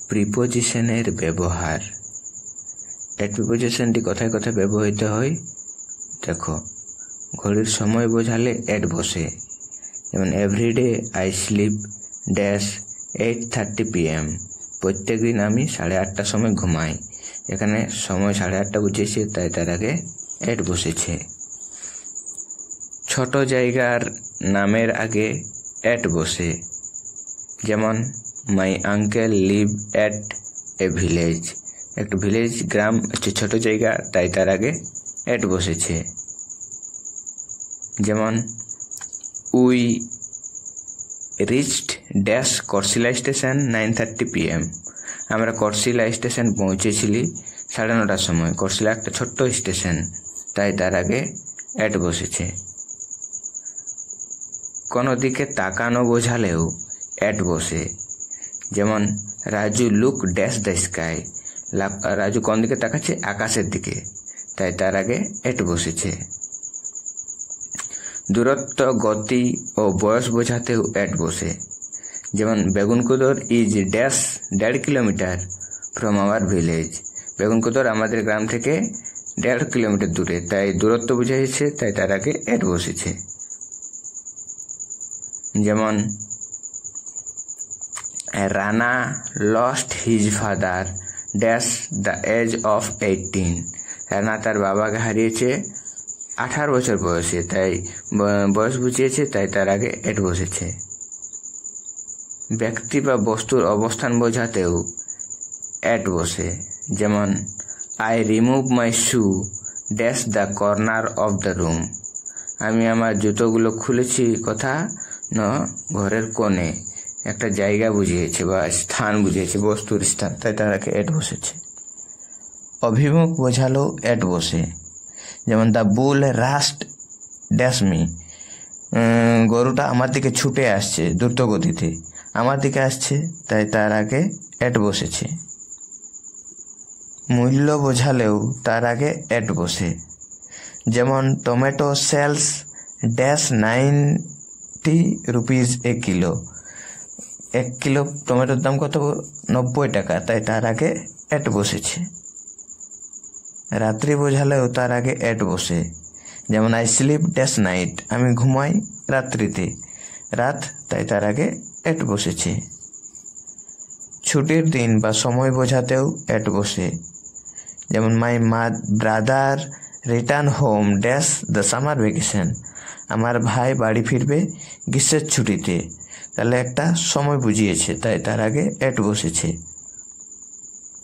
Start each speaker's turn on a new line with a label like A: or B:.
A: প্রিপোজিশনের ব্যবহার। এট প্রিপোজিশনটি কথায় কথায় ব্যবহৃত হয়। দেখো, ঘড়ির সময় বোঝালে এট বসে। যেমন everyday I sleep dash 8:30 PM। প্রত্যেক দিন আমি 8:30টার সময় ঘুমাই। এখানে সময় 8:30 বুঝিয়েছে, তাই তার আগে এট বসেছে। ছোট জায়গার নামের আগে এট বসে। যেমন my uncle live at a village. একটা ভিলেজ গ্রাম হচ্ছে ছোট জায়গা, তাই তার আগে এট বসেছে। যেমন we reached dash Korshila station 9:30 PM। আমরা করশিলা স্টেশন পৌঁছেছিলি 9:30টার সময়। করশিলা একটা ছোট্ট স্টেশন, তাই তার আগে এট বসেছে। কোনো দিকে তাকানো বোঝালেও এট বসে। যেমন Raju look dash the sky. Raju কোন দিকে তাকাচ্ছে? আকাশের দিকে, তাই তার আগে এট বসেছে। দূরত্ব, গতি ও বয়স বোঝাতেও এট বসে। যেমন Begunkodar is dash 1.5 kilometre from our village. Begunkodar আমাদের গ্রাম থেকে 1.5 কিলোমিটার দূরে, তাই দূরত্ব বুঝাইছে, তাই তার আগে এট বসেছে। যেমন Rana lost his father dash the age of 18। Rana তার বাবাকে হারিয়েছে 18 বছর বয়সে, তাই বয়স বুঝিয়েছে, তাই তার আগে এট বসেছে। ব্যক্তি বা বস্তুর অবস্থান বোঝাতেও এট বসে। যেমন I remove my shoe dash the corner of the room. আমি আমার জুতোগুলো খুলেছি কথা ন ঘরের কোণে। একটা জায়গা বুঝিয়েছে বা স্থান বুঝিয়েছে, বস্তুর স্থান, তাই তার আগে এট বসেছে। অভিমুখ বোঝালো এট বসে। যেমন the bull rushed dash me. গরুটা আমার দিকে ছুটে আসছে দ্রুত গতিতে, আমার দিকে আসছে, তাই তার আগে এট বসেছে। মূল্য বোঝালেও তার আগে এট বসে। যেমন tomato sells dash 90 rupees a kilo. 1 kilo টমেটোর দাম কত? 90 টাকা, তাই তার আগে এট বসেছে। রাত্রি বোঝালেও তার আগে এট বসে। যেমন আই স্লিপ ড্যাশ নাইট। আমি ঘুমাই রাত্রিতে, রাত, তাই তার আগে এট বসেছে। ছুটির দিন বা সময় বোঝাতেও এট বসে। যেমন my brother return home dash the summer vacation. আমার ভাই বাড়ি ফিরবে গ্রীষ্মের ছুটিতে, তাহলে একটা সময় বুঝিয়েছে, তাই তার আগে এট বসেছে।